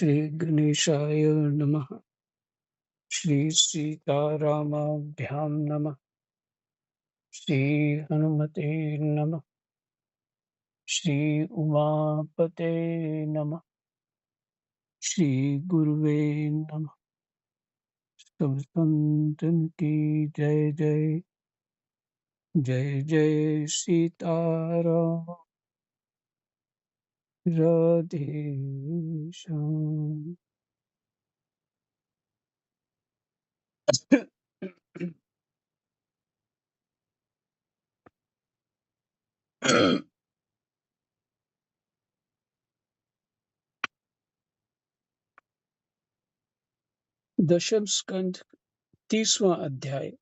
श्री गणेशाय नमः। श्री सीतारामाभ्यां नमः। श्री हनुमते नमः। श्री उमापते नमः। श्री गुरुवे नमः। सब संतन की जय जय। जय जय सीताराम। राधे श्याम। दशम स्कंद 30वां अध्याय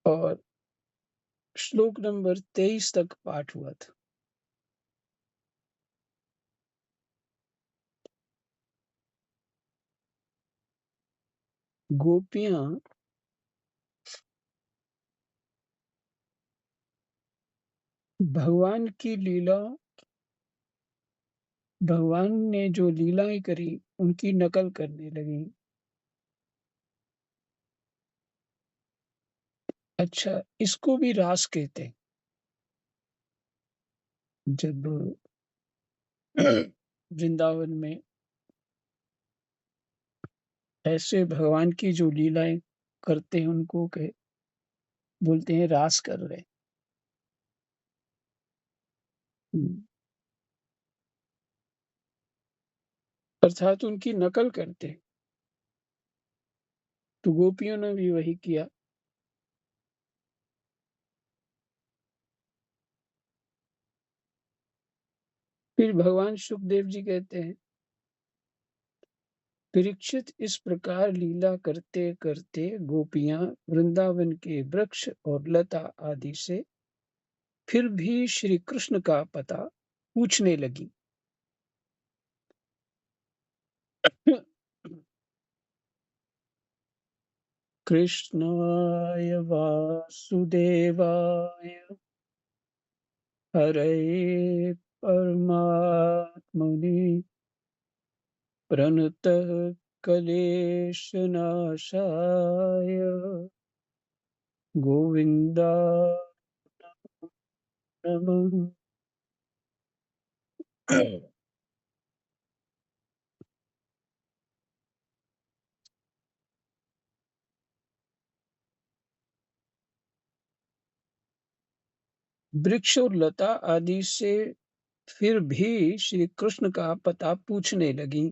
और श्लोक नंबर 23 तक पाठ हुआ था। गोपियां भगवान की लीला, भगवान ने जो लीलाएं करी उनकी नकल करने लगी। अच्छा, इसको भी रास कहते हैं। जब वृंदावन में ऐसे भगवान की जो लीलाएं करते हैं उनको बोलते हैं रास कर रहे। अर्थात उनकी नकल करते हैं। तो गोपियों ने भी वही किया। फिर भगवान सुखदेव जी कहते हैं, परीक्षित, इस प्रकार लीला करते करते गोपियां वृंदावन के वृक्ष और लता आदि से फिर भी श्री कृष्ण का पता पूछने लगी। कृष्णाय वासुदेवाय हरे परमात्मने प्रणतः क्लेशनाशाय गोविन्दाय नमः। वृक्ष और लता आदि से फिर भी श्री कृष्ण का पता पूछने लगी।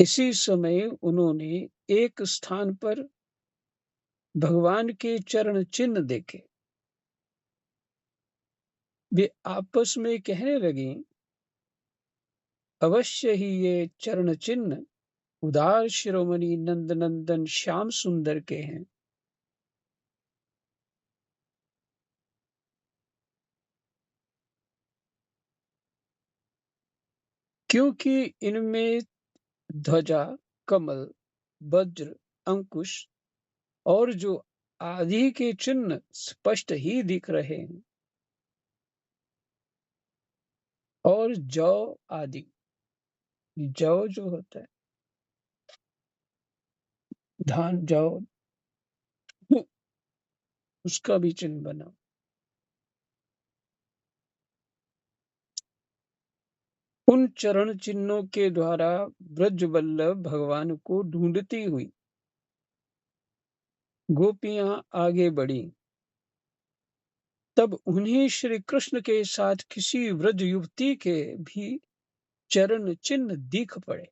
इसी समय उन्होंने एक स्थान पर भगवान के चरण चिन्ह देखे। वे आपस में कहने लगी, अवश्य ही ये चरण चिन्ह उदार शिरोमणि नंद नंदन श्याम सुंदर के हैं। क्योंकि इनमें ध्वजा, कमल, वज्र, अंकुश और जो आदि के चिन्ह स्पष्ट ही दिख रहे हैं। और जौ आदि, जौ जो होता है, धान जौ, उसका भी चिन्ह बना। उन चरण चिन्हों के द्वारा ब्रज वल्लभ भगवान को ढूंढती हुई गोपियां आगे बढ़ी। तब उन्हीं श्री कृष्ण के साथ किसी व्रज युवती के भी चरण चिन्ह दिख पड़े।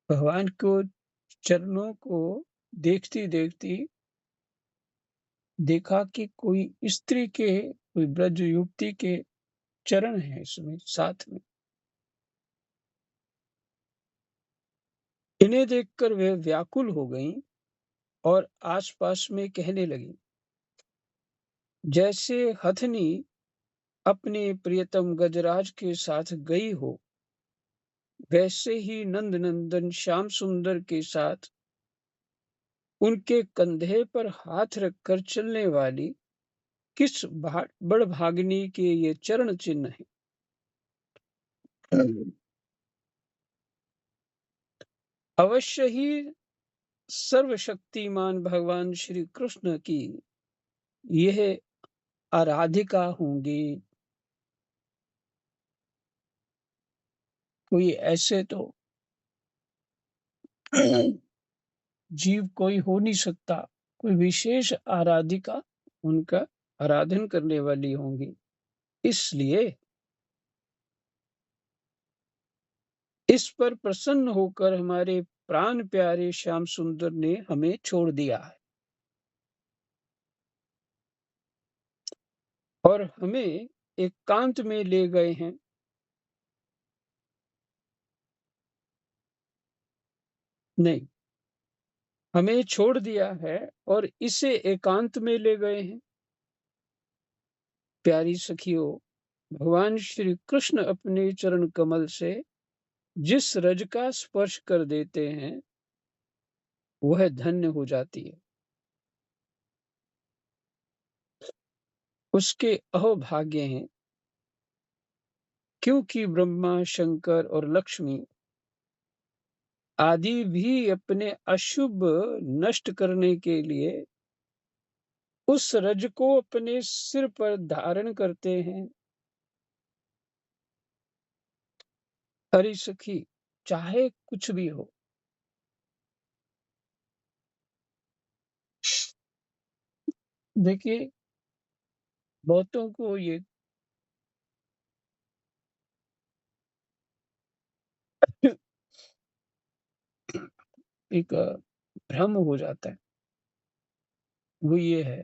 भगवान को चरणों को देखती देखती देखा कि कोई स्त्री के, कोई ब्रज युवती के चरण है इसमें साथ में। इन्हें देखकर वे व्याकुल हो गईं और आसपास में कहने लगी, जैसे हथनी अपने प्रियतम गजराज के साथ गई हो, वैसे ही नंद नंदन श्याम सुंदर के साथ उनके कंधे पर हाथ रखकर चलने वाली किस बड़भागिनी के ये चरण चिन्ह हैं। अवश्य ही सर्वशक्तिमान भगवान श्री कृष्ण की यह आराधिका होंगी। कोई ऐसे तो जीव कोई हो नहीं सकता, कोई विशेष आराधिका उनका आराधन करने वाली होंगी। इसलिए इस पर प्रसन्न होकर हमारे प्राण प्यारे श्याम सुंदर ने हमें छोड़ दिया है और हमें एकांत में ले गए हैं। नहीं, हमें छोड़ दिया है और इसे एकांत में ले गए हैं। प्यारी सखियों, भगवान श्री कृष्ण अपने चरण कमल से जिस रज का स्पर्श कर देते हैं वह धन्य हो जाती है। उसके अहोभाग्य हैं, क्योंकि ब्रह्मा शंकर और लक्ष्मी आदि भी अपने अशुभ नष्ट करने के लिए उस रज को अपने सिर पर धारण करते हैं। हरि सखी, चाहे कुछ भी हो, देखिए बहुतों को ये एक भ्रम हो जाता है। वो ये है,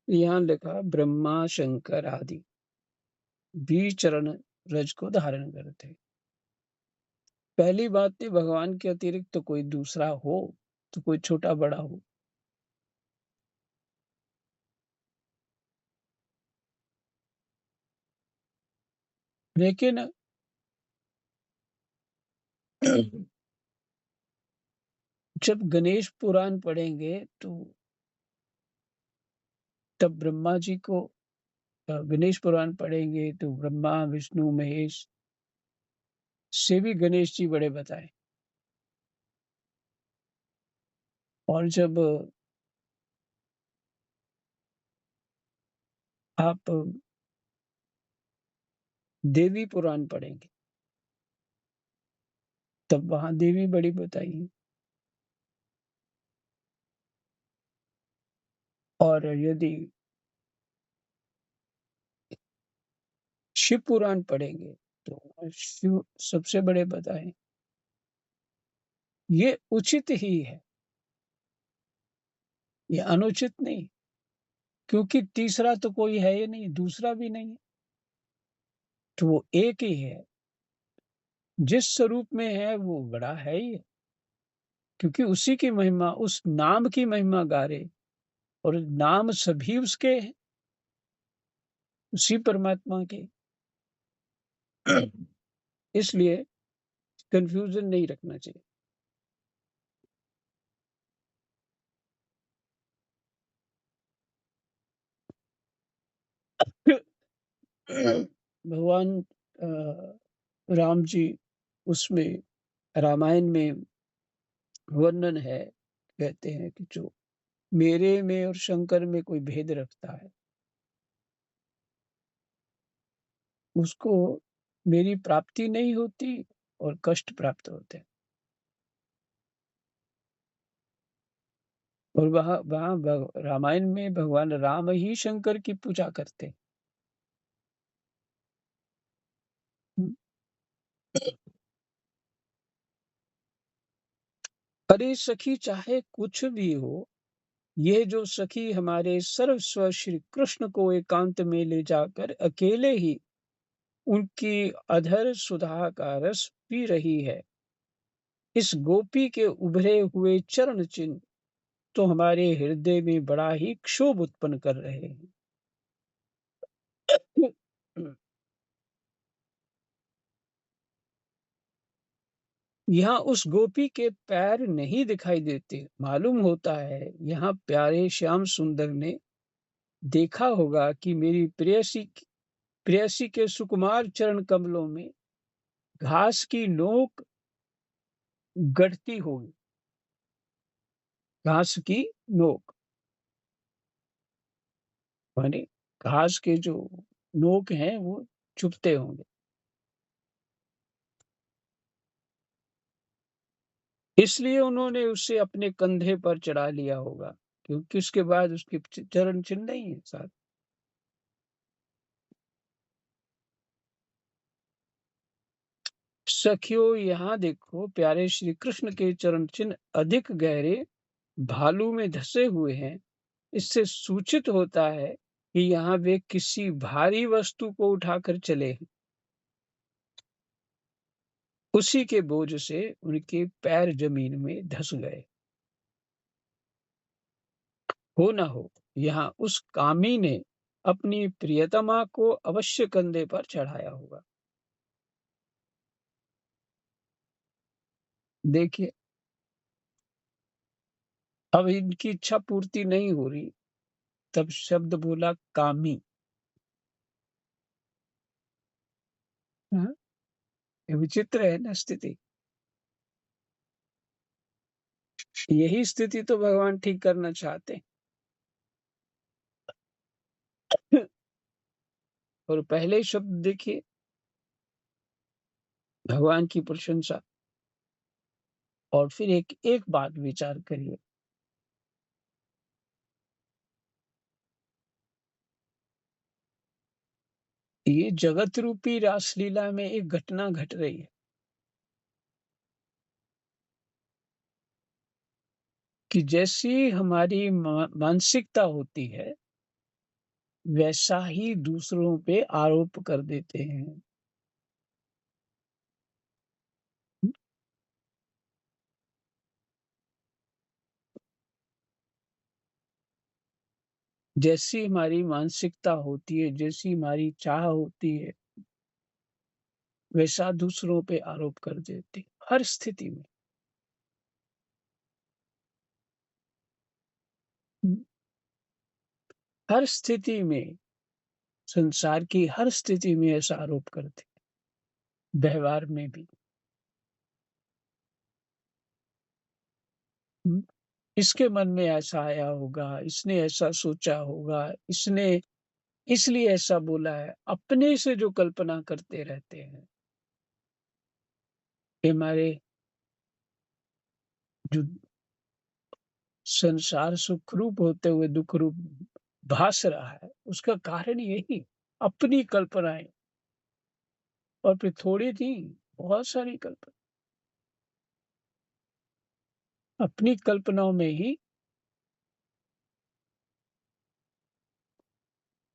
यहाँ लिखा ब्रह्मा शंकर आदि भी चरण रज को धारण करते। पहली बात तो भगवान के अतिरिक्त तो कोई दूसरा हो, तो कोई छोटा बड़ा हो, लेकिन जब गणेश पुराण पढ़ेंगे तो तब ब्रह्मा जी को गणेश पुराण पढ़ेंगे तो ब्रह्मा विष्णु महेश से भी गणेश जी बड़े बताए। और जब आप देवी पुराण पढ़ेंगे तब वहां देवी बड़ी बताई है। और यदि शिव पुराण पढ़ेंगे तो वहाँ शिव सबसे बड़े बताए। ये उचित ही है, ये अनुचित नहीं, क्योंकि तीसरा तो कोई है ही नहीं, दूसरा भी नहीं है, तो वो एक ही है। जिस स्वरूप में है वो बड़ा है ही है, क्योंकि उसी की महिमा, उस नाम की महिमा गा रहे, और नाम सभी उसके हैं, उसी परमात्मा के। इसलिए कंफ्यूजन नहीं रखना चाहिए। भगवान राम जी उसमें रामायण में वर्णन है, कहते हैं कि जो मेरे में और शंकर में कोई भेद रखता है उसको मेरी प्राप्ति नहीं होती और कष्ट प्राप्त होते हैं। और वहाँ वहाँ रामायण में भगवान राम ही शंकर की पूजा करते हैं। अरे सखी, चाहे कुछ भी हो, ये जो सखी हमारे सर्वस्व श्री कृष्ण को एकांत में ले जाकर अकेले ही उनकी अधर सुधा का रस पी रही है, इस गोपी के उभरे हुए चरण चिन्ह तो हमारे हृदय में बड़ा ही क्षोभ उत्पन्न कर रहे हैं। यहाँ उस गोपी के पैर नहीं दिखाई देते। मालूम होता है यहाँ प्यारे श्याम सुंदर ने देखा होगा कि मेरी प्रेयसी के सुकुमार चरण कमलों में घास की नोक गढ़ती होगी। घास की नोक माने घास के जो नोक हैं वो चुभते होंगे। इसलिए उन्होंने उसे अपने कंधे पर चढ़ा लिया होगा, क्योंकि उसके बाद उसके चरण चिन्ह नहीं है साथ। सखियों यहाँ देखो, प्यारे श्री कृष्ण के चरण चिन्ह अधिक गहरे भालू में धसे हुए हैं। इससे सूचित होता है कि यहाँ वे किसी भारी वस्तु को उठाकर चले हैं। उसी के बोझ से उनके पैर जमीन में धस गए। हो न हो यहाँ उस कामी ने अपनी प्रियतमा को अवश्य कंधे पर चढ़ाया होगा। देखिए, अब इनकी इच्छा पूर्ति नहीं हो रही, तब शब्द बोला कामी। हाँ, ये विचित्र है ना स्थिति। यही स्थिति तो भगवान ठीक करना चाहते हैं। और पहले शब्द देखिए, भगवान की प्रशंसा। और फिर एक एक बात विचार करिए, ये जगत रूपी रासलीला में एक घटना घट रही है कि जैसी हमारी मानसिकता होती है, वैसा ही दूसरों पे आरोप कर देते हैं। जैसी हमारी मानसिकता होती है, जैसी हमारी चाह होती है, वैसा दूसरों पे आरोप कर देते हैं, हर स्थिति में। हर स्थिति में, संसार की हर स्थिति में ऐसा आरोप करते हैं, व्यवहार में भी। हुँ, इसके मन में ऐसा आया होगा, इसने ऐसा सोचा होगा, इसने इसलिए ऐसा बोला है, अपने से जो कल्पना करते रहते हैं। ये हमारे जो संसार सुखरूप होते हुए दुखरूप भास रहा है, उसका कारण यही अपनी कल्पनाएँ। और फिर थोड़ी थी, बहुत सारी कल्पना। अपनी कल्पनाओं में ही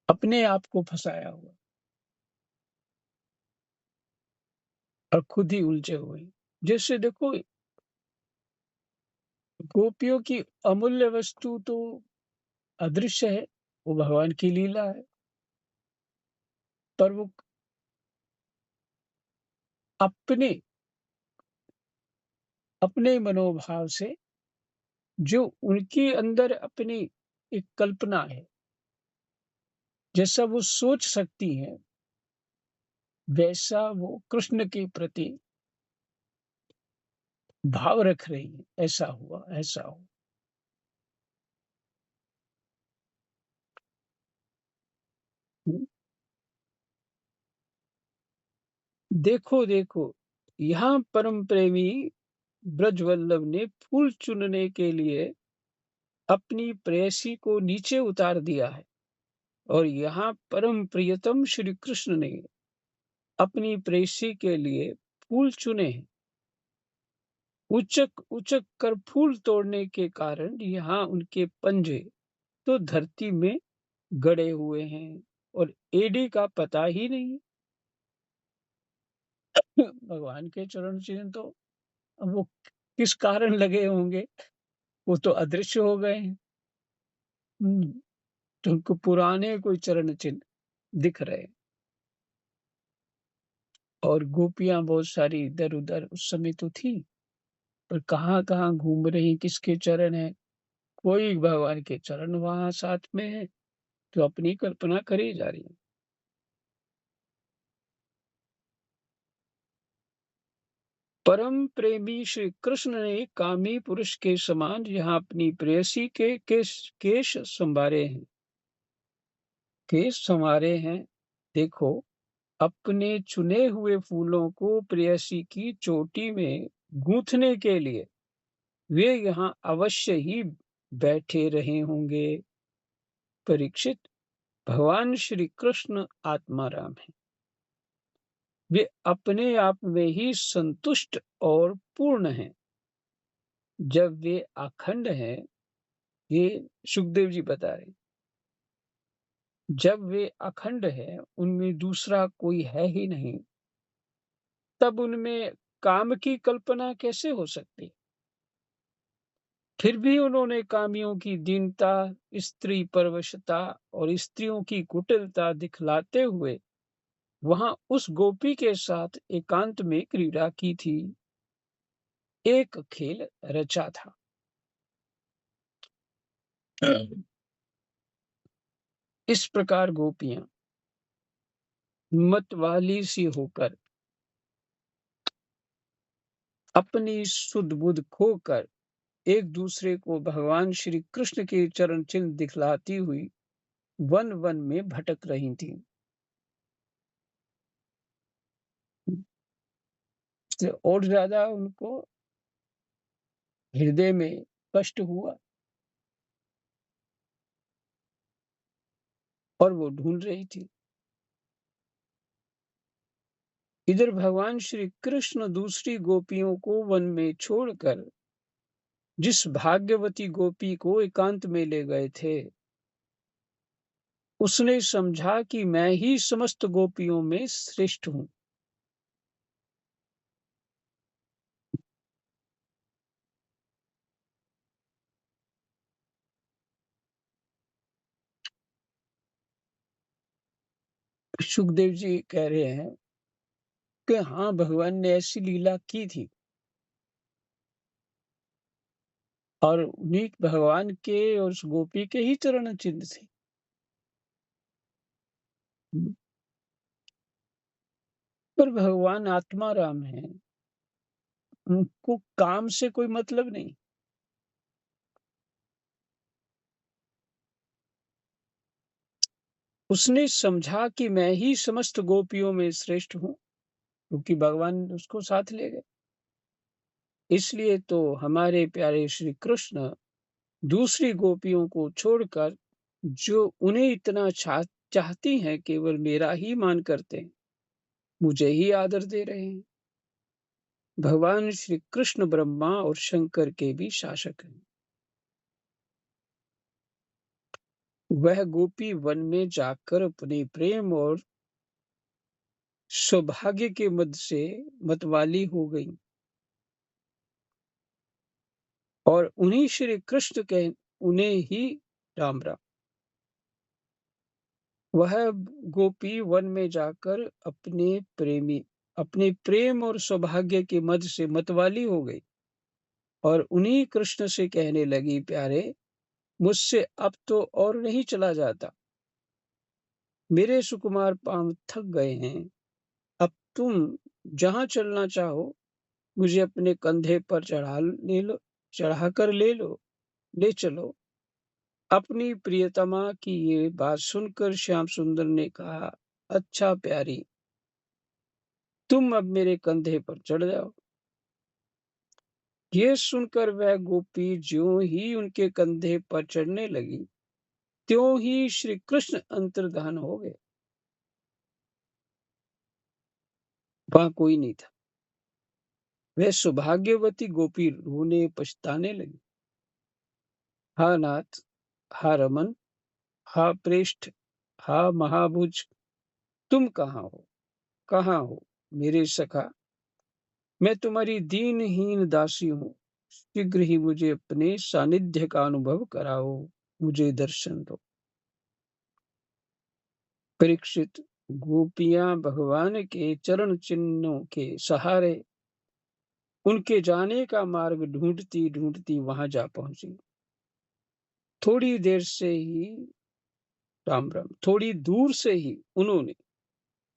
अपने आप को फँसाया हुआ और खुद ही उलझे हुए हैं। जैसे देखो, गोपियों की अमूल्य वस्तु तो अदृश्य है, वो भगवान की लीला है। पर वो अपने अपने मनोभाव से जो उनके अंदर अपनी एक कल्पना है, जैसा वो सोच सकती हैं, वैसा वो कृष्ण के प्रति भाव रख रही हैं। ऐसा हुआ, ऐसा हुआ। हुँ, देखो, देखो, यहाँ परम प्रेमी ब्रजवल्लभ ने फूल चुनने के लिए अपनी प्रेयसी को नीचे उतार दिया है, और यहाँ परम प्रियतम श्री कृष्ण ने अपनी प्रेयसी के लिए फूल चुने हैं। उचक उचक कर फूल तोड़ने के कारण यहाँ उनके पंजे तो धरती में गड़े हुए हैं और एड़ी का पता ही नहीं। भगवान के चरण चिन्ह तो अब वो किस कारण लगे होंगे, वो तो अदृश्य हो गए हैं। हम्म, तो उनको पुराने कोई चरण चिन्ह दिख रहे हैं। और गोपियां बहुत सारी इधर उधर उस समय तो थी, पर कहाँ कहाँ घूम रही, किसके चरण है, कोई भगवान के चरण वहां साथ में है, तो अपनी कल्पना करी जा रही है। परम प्रेमी श्री कृष्ण ने कामी पुरुष के समान यहाँ अपनी प्रेयसी के केश संवारे हैं। देखो, अपने चुने हुए फूलों को प्रेयसी की चोटी में गूंथने के लिए वे यहाँ अवश्य ही बैठे रहे होंगे। परीक्षित, भगवान श्री कृष्ण आत्माराम है। वे अपने आप में ही संतुष्ट और पूर्ण हैं। जब वे अखंड हैं, ये सुखदेव जी बता रहे, जब वे अखंड है, उनमें दूसरा कोई है ही नहीं, तब उनमें काम की कल्पना कैसे हो सकती। फिर भी उन्होंने कामियों की दीनता, स्त्री परवशता और स्त्रियों की कुटिलता दिखलाते हुए वहां उस गोपी के साथ एकांत में क्रीड़ा की थी, एक खेल रचा था। इस प्रकार गोपियां मतवाली सी होकर, अपनी सुध बुध खोकर एक दूसरे को भगवान श्री कृष्ण के चरण चिन्ह दिखलाती हुई वन वन में भटक रही थी। और ज्यादा उनको हृदय में कष्ट हुआ और वो ढूंढ रही थी। इधर भगवान श्री कृष्ण दूसरी गोपियों को वन में छोड़कर जिस भाग्यवती गोपी को एकांत में ले गए थे, उसने समझा कि मैं ही समस्त गोपियों में श्रेष्ठ हूं। सुखदेव जी कह रहे हैं कि हाँ, भगवान ने ऐसी लीला की थी और उन्हीं भगवान के और उस गोपी के ही चरण चिन्ह थे। पर भगवान आत्मा राम है, उनको काम से कोई मतलब नहीं। उसने समझा कि मैं ही समस्त गोपियों में श्रेष्ठ हूँ, क्योंकि भगवान उसको साथ ले गए। इसलिए तो हमारे प्यारे श्री कृष्ण दूसरी गोपियों को छोड़कर, जो उन्हें इतना चाहती हैं, केवल मेरा ही मान करते हैं, मुझे ही आदर दे रहे हैं। भगवान श्री कृष्ण ब्रह्मा और शंकर के भी शासक हैं। वह गोपी वन में जाकर अपने प्रेम और सौभाग्य के मद से मतवाली हो गई और उन्हीं श्री कृष्ण के उन्हें ही राम राम। वह गोपी वन में जाकर अपने प्रेम और सौभाग्य के मद से मतवाली हो गई और उन्हीं कृष्ण से कहने लगी, प्यारे, मुझसे अब तो और नहीं चला जाता, मेरे सुकुमार पांव थक गए हैं। अब तुम जहां चलना चाहो मुझे अपने कंधे पर चढ़ाकर ले चलो। अपनी प्रियतमा की ये बात सुनकर श्याम सुंदर ने कहा, अच्छा प्यारी, तुम अब मेरे कंधे पर चढ़ जाओ। ये सुनकर वह गोपी ज्यों ही उनके कंधे पर चढ़ने लगी, त्यों ही श्री कृष्ण अंतर्धान हो गए। वहां कोई नहीं था। वह सौभाग्यवती गोपी रोने पछताने लगी। हा नाथ, हा रमन, हा प्रेष्ठ, हा महाभुज, तुम कहाँ हो, कहाँ हो मेरे सखा। मैं तुम्हारी दीनहीन दासी हूँ, शीघ्र ही मुझे अपने सानिध्य का अनुभव कराओ, मुझे दर्शन दो। परीक्षित, गोपियां भगवान के चरण चिन्हों के सहारे उनके जाने का मार्ग ढूंढती ढूंढती वहां जा पहुंची। थोड़ी देर से ही राम राम थोड़ी दूर से ही उन्होंने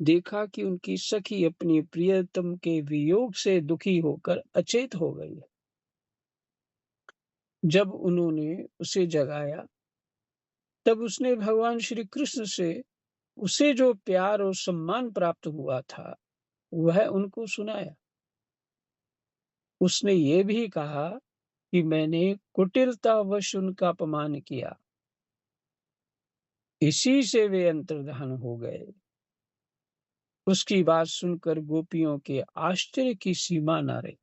देखा कि उनकी सखी अपनी प्रियतम के वियोग से दुखी होकर अचेत हो गई है। जब उन्होंने उसे जगाया, तब उसने भगवान श्री कृष्ण से उसे जो प्यार और सम्मान प्राप्त हुआ था, वह उनको सुनाया। उसने ये भी कहा कि मैंने कुटिलतावश उनका अपमान किया, इसी से वे अंतर्धान हो गए। उसकी बात सुनकर गोपियों के आश्चर्य की सीमा न रही।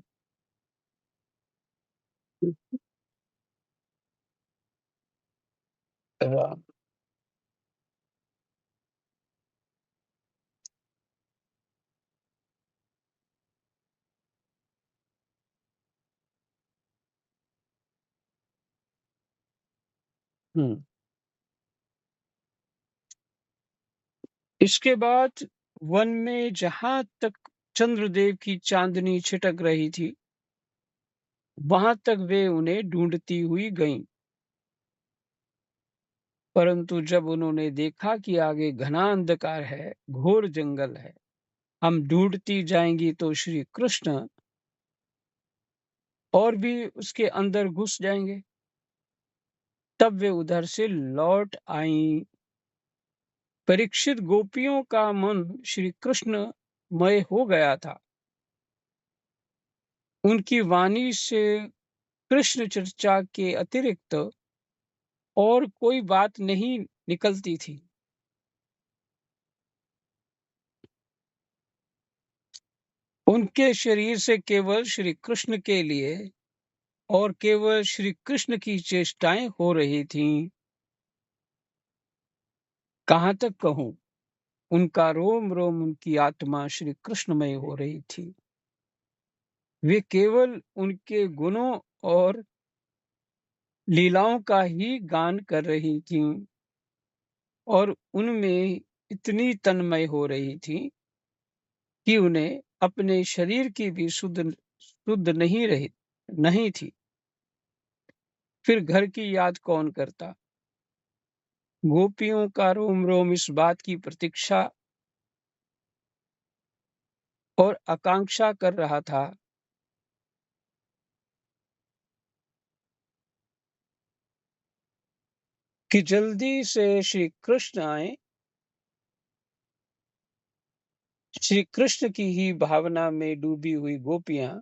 राम। हम्म। इसके बाद वन में जहां तक चंद्रदेव की चांदनी छिटक रही थी, वहां तक वे उन्हें ढूंढती हुई गईं। परंतु जब उन्होंने देखा कि आगे घना अंधकार है, घोर जंगल है, हम ढूंढती जाएंगी तो श्री कृष्ण और भी उसके अंदर घुस जाएंगे, तब वे उधर से लौट आईं। परीक्षित, गोपियों का मन श्री कृष्णमय हो गया था। उनकी वाणी से कृष्ण चर्चा के अतिरिक्त और कोई बात नहीं निकलती थी। उनके शरीर से केवल श्री कृष्ण के लिए और केवल श्री कृष्ण की चेष्टाएं हो रही थीं। कहाँ तक कहूँ, उनका रोम रोम, उनकी आत्मा श्री कृष्णमय हो रही थी। वे केवल उनके गुणों और लीलाओं का ही गान कर रही थीं और उनमें इतनी तन्मय हो रही थीं कि उन्हें अपने शरीर की भी शुद्ध शुद्ध नहीं थी। फिर घर की याद कौन करता? गोपियों का रोम रोम इस बात की प्रतीक्षा और आकांक्षा कर रहा था कि जल्दी से श्री कृष्ण आए। श्री कृष्ण की ही भावना में डूबी हुई गोपियां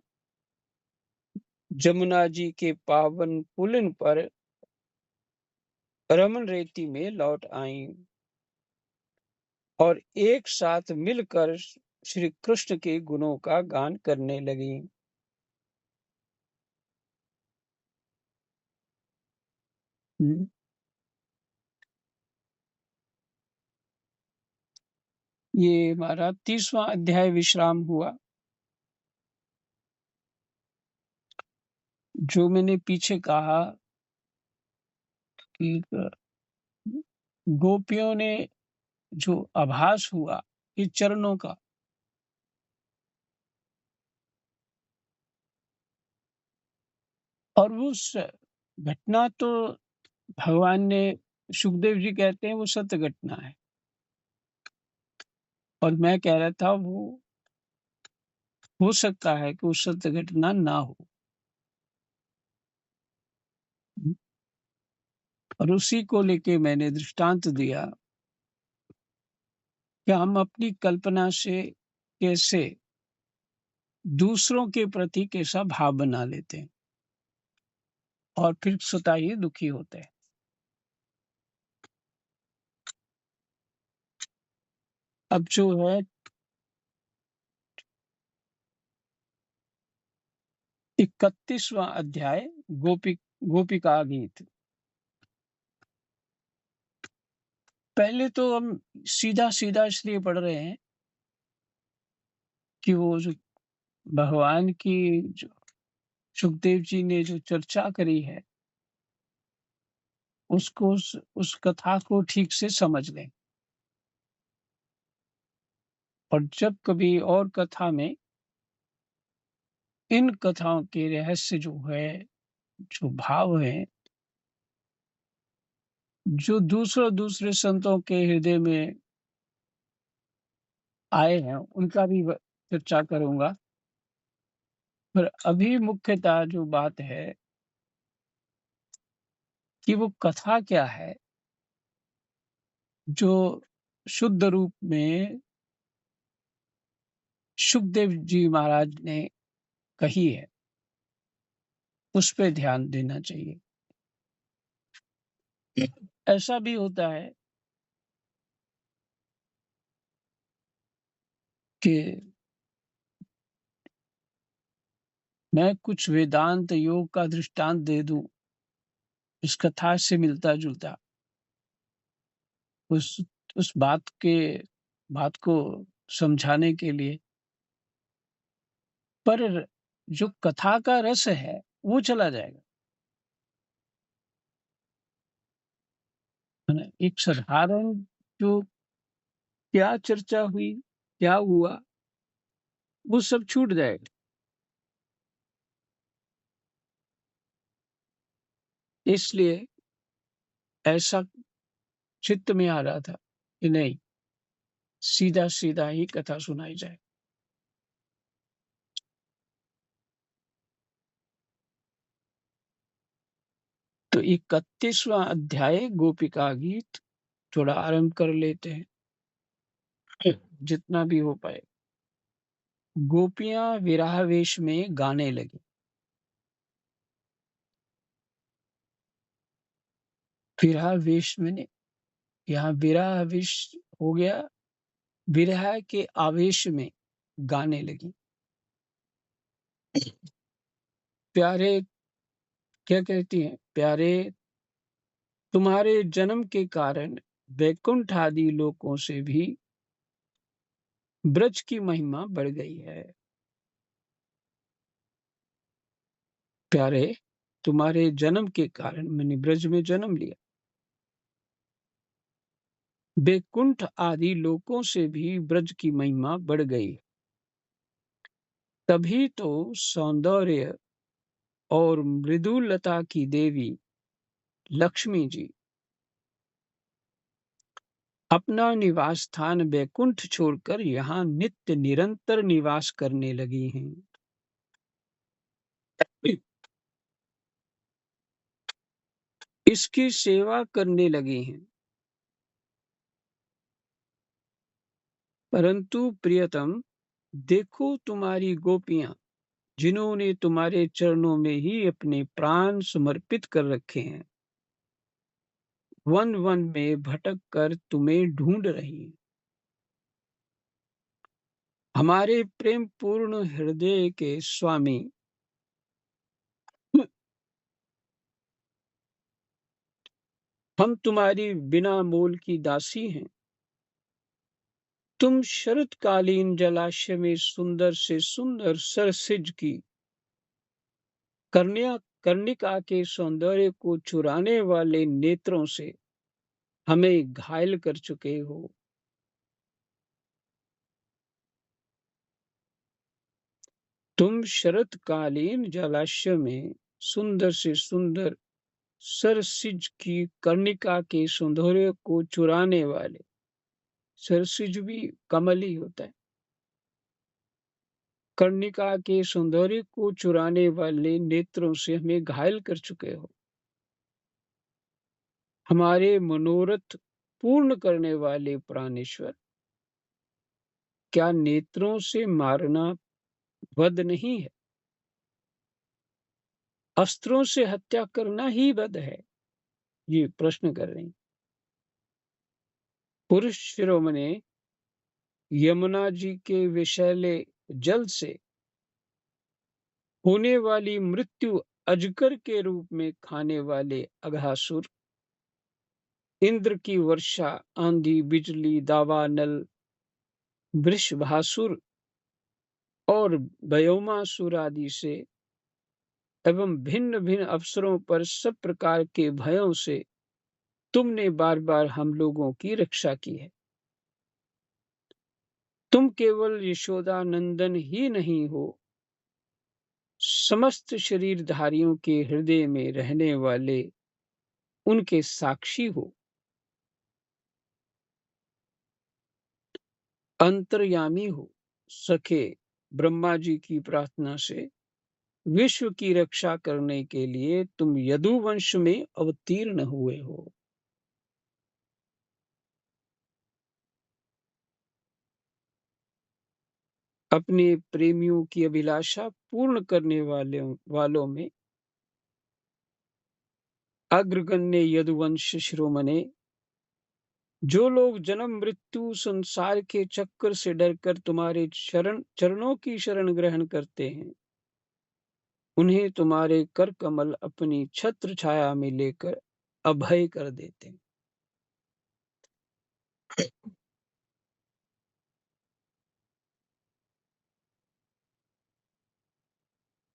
जमुना जी के पावन पुलिन पर रमन रेती में लौट आईं और एक साथ मिलकर श्री कृष्ण के गुणों का गान करने लगीं। हम्म। ये हमारा 30वां अध्याय विश्राम हुआ। जो मैंने पीछे कहा कि गोपियों ने जो आभास हुआ ये चरणों का, और उस घटना तो भगवान ने, सुखदेव जी कहते हैं वो सत्य घटना है, और मैं कह रहा था वो हो सकता है कि वो सत्य घटना ना हो। और उसी को लेके मैंने दृष्टांत दिया कि हम अपनी कल्पना से कैसे दूसरों के प्रति कैसा भाव बना लेते हैं और फिर स्वतः ही दुखी होते हैं। अब जो है 31वां अध्याय, गोपिका गीत। पहले तो हम सीधा सीधा इसलिए पढ़ रहे हैं कि वो जो भगवान की जो सुखदेव जी ने जो चर्चा करी है, उसको उस कथा को ठीक से समझ लें। और जब कभी और कथा में इन कथाओं के रहस्य जो है, जो भाव हैं, जो दूसरे संतों के हृदय में आए हैं, उनका भी चर्चा करूंगा। पर अभी मुख्यतः जो बात है कि वो कथा क्या है जो शुद्ध रूप में सुखदेव जी महाराज ने कही है, उस पे ध्यान देना चाहिए। ऐसा भी होता है कि मैं कुछ वेदांत योग का दृष्टांत दे दूं इस कथा से मिलता जुलता, उस उस बात को समझाने के लिए, पर जो कथा का रस है वो चला जाएगा, है ना? एक साधारण जो क्या चर्चा हुई, क्या हुआ, वो सब छूट जाएगा। इसलिए ऐसा चित्त में आ रहा था कि नहीं, सीधा सीधा ही कथा सुनाई जाए। तो 31वां अध्याय गोपिका गीत थोड़ा आरंभ कर लेते हैं, जितना भी हो पाए। गोपियां विरह वेश में गाने लगी। विरह वेश में ने यहाँ विरह वेश हो गया, विरह के आवेश में गाने लगी। प्यारे, क्या कहती हैं, प्यारे तुम्हारे जन्म के कारण वैकुंठ आदि लोकों से भी ब्रज की महिमा बढ़ गई है। प्यारे तुम्हारे जन्म के कारण, मैंने ब्रज में जन्म लिया, वैकुंठ आदि लोकों से भी ब्रज की महिमा बढ़ गई। तभी तो सौंदर्य और मृदुलता की देवी लक्ष्मी जी अपना निवास स्थान वैकुंठ छोड़कर यहाँ नित्य निरंतर निवास करने लगी हैं। इसकी सेवा करने लगी हैं। परंतु प्रियतम, देखो तुम्हारी गोपियां, जिन्होंने तुम्हारे चरणों में ही अपने प्राण समर्पित कर रखे हैं, वन वन में भटक कर तुम्हें ढूंढ रही हैं। हमारे प्रेम पूर्ण हृदय के स्वामी, हम तुम्हारी बिना मोल की दासी हैं। तुम शरतकालीन जलाशय में सुंदर से सुंदर सरसिज की कर्ण्या कर्णिका के सौंदर्य को चुराने वाले नेत्रों से हमें घायल कर चुके हो। तुम शरतकालीन जलाशय में सुंदर से सुंदर सरसिज की कर्णिका के सौंदर्य को चुराने वाले, सरसिज भी कमल ही होता है, कर्णिका के सौंदर्य को चुराने वाले नेत्रों से हमें घायल कर चुके हो। हमारे मनोरथ पूर्ण करने वाले प्राणेश्वर, क्या नेत्रों से मारना वध नहीं है? अस्त्रों से हत्या करना ही वध है? ये प्रश्न कर रही। पुरुष शिरोमणि यमुना जी के विषैले जल से होने वाली मृत्यु अजगर के रूप में खाने वाले अघासुर, इंद्र की वर्षा, आंधी, बिजली, दावानल, वृषभासुर और व्योमासुर आदि से एवं भिन्न भिन्न अवसरों पर सब प्रकार के भयों से तुमने बार बार हम लोगों की रक्षा की है। तुम केवल यशोदा नंदन ही नहीं हो, समस्त शरीरधारियों के हृदय में रहने वाले उनके साक्षी हो। अंतर्यामी हो। सखे ब्रह्मा जी की प्रार्थना से विश्व की रक्षा करने के लिए तुम यदुवंश में अवतीर्ण हुए हो। अपने प्रेमियों की अभिलाषा पूर्ण करने वालों में अग्रगण्य यदुवंश शिरोमणे, जो लोग जन्म मृत्यु संसार के चक्कर से डरकर तुम्हारे चरणों की शरण ग्रहण करते हैं, उन्हें तुम्हारे कर कमल अपनी छत्र छाया में लेकर अभय कर देते हैं।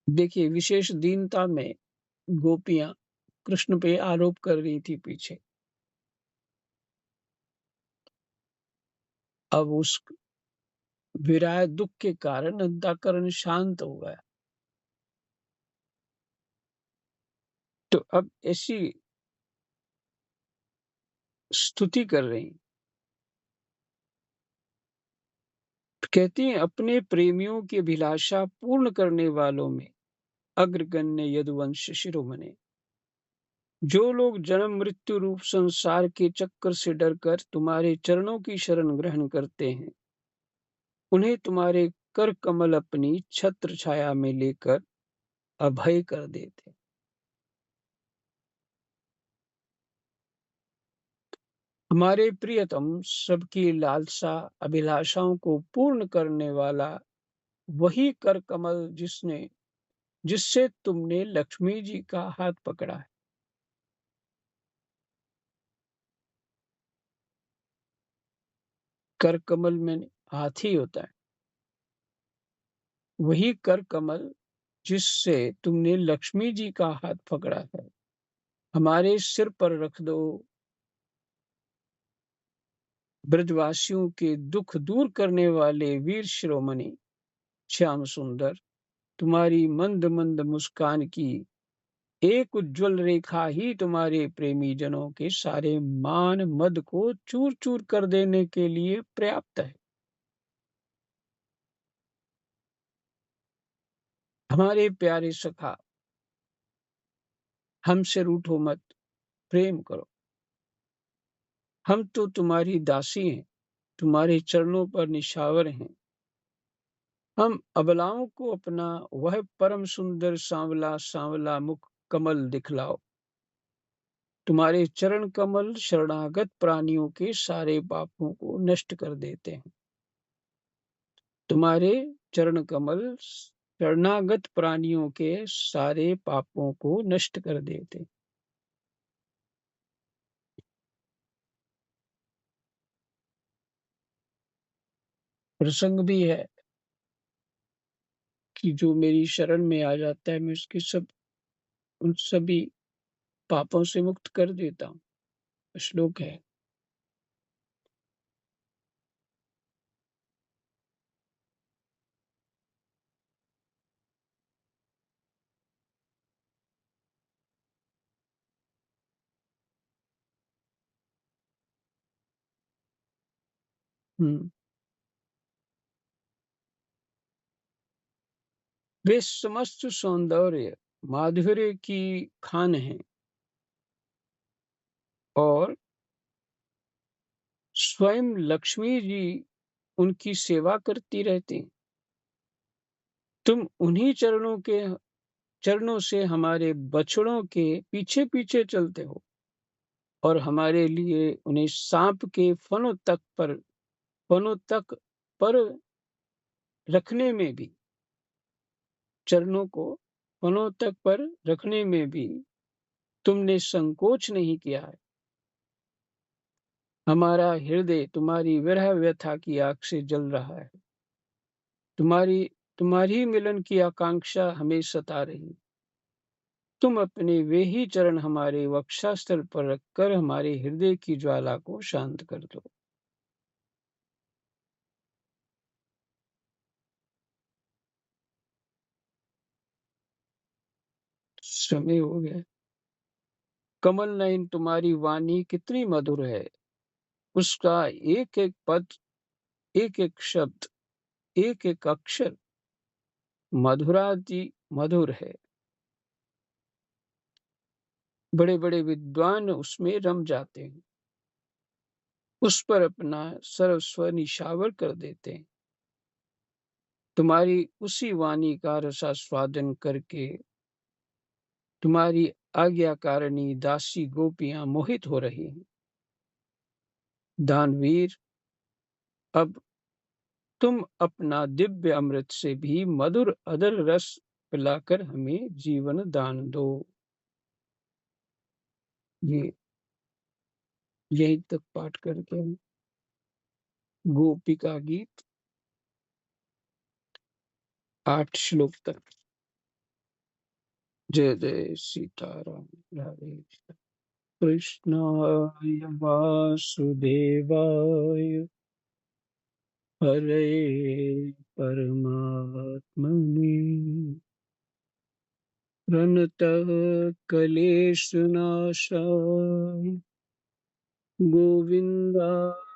देखिए, विशेष दीनता में गोपियां कृष्ण पे आरोप कर रही थी पीछे। अब उस विरह दुख के कारण अंतःकरण शांत हो गया। तो अब ऐसी स्तुति कर रही, कहती हैं अपने प्रेमियों की अभिलाषा पूर्ण करने वालों में अग्रगण्य यदुवंश शिरोमणि, जो लोग जन्म मृत्यु रूप संसार के चक्कर से डरकर तुम्हारे चरणों की शरण ग्रहण करते हैं, उन्हें तुम्हारे कर कमल अपनी छत्र छाया में लेकर अभय कर देते। हमारे प्रियतम सबकी लालसा अभिलाषाओं को पूर्ण करने वाला वही कर कमल जिससे तुमने लक्ष्मी जी का हाथ पकड़ा है। कर कमल में हाथी होता है, वही कर कमल जिससे तुमने लक्ष्मी जी का हाथ पकड़ा है, हमारे सिर पर रख दो। ब्रजवासियों के दुख दूर करने वाले वीर शिरोमणि श्याम सुंदर, तुम्हारी मंद मंद मुस्कान की एक उज्ज्वल रेखा ही तुम्हारे प्रेमी जनों के सारे मान मद को चूर चूर कर देने के लिए पर्याप्त है। हमारे प्यारे सखा, हमसे रूठो मत, प्रेम करो। हम तो तुम्हारी दासी हैं, तुम्हारे चरणों पर निछावर हैं। हम अबलाओं को अपना वह परम सुंदर सांवला सांवला मुख कमल दिखलाओ। तुम्हारे चरण कमल शरणागत प्राणियों के सारे पापों को नष्ट कर देते हैं। तुम्हारे चरण कमल शरणागत प्राणियों के सारे पापों को नष्ट कर देते हैं। प्रसंग भी है कि जो मेरी शरण में आ जाता है, मैं उसके उन सभी पापों से मुक्त कर देता हूँ। श्लोक है। हम्म। वे समस्त सौंदर्य माधुर्य की खान है और स्वयं लक्ष्मी जी उनकी सेवा करती रहती। तुम उन्हीं चरणों से हमारे बछड़ों के पीछे पीछे चलते हो और हमारे लिए उन्हें सांप के फनों तक पर रखने में भी चरणों को फनों तक पर रखने में भी तुमने संकोच नहीं किया है। हमारा हृदय तुम्हारी विरह व्यथा की आग से जल रहा है। तुम्हारी तुम्हारी मिलन की आकांक्षा हमें सता रही। तुम अपने वे ही चरण हमारे वक्षस्थल पर रखकर हमारे हृदय की ज्वाला को शांत कर दो। समय हो गया। कमल नयन तुम्हारी वाणी कितनी मधुर है, उसका एक-एक पद, एक-एक शब्द, एक-एक अक्षर मधुराति मधुर है। बड़े-बड़े विद्वान उसमें रम जाते हैं। उस पर अपना सर्वस्व निछावर कर देते हैं। तुम्हारी उसी वाणी का रसास्वादन करके तुम्हारी आज्ञाकारिणी दासी गोपियां मोहित हो रही हैं। दानवीर, अब तुम अपना दिव्य अमृत से भी मधुर अदर रस पिलाकर हमें जीवन दान दो। ये यहीं तक पाठ करके हम गोपिका गीत 8 श्लोक तक। जय जय सीताराम। राधे कृष्णाय वासुदेवाय हरे परमात्मने प्रणतः क्लेशनाशाय गोविन्दाय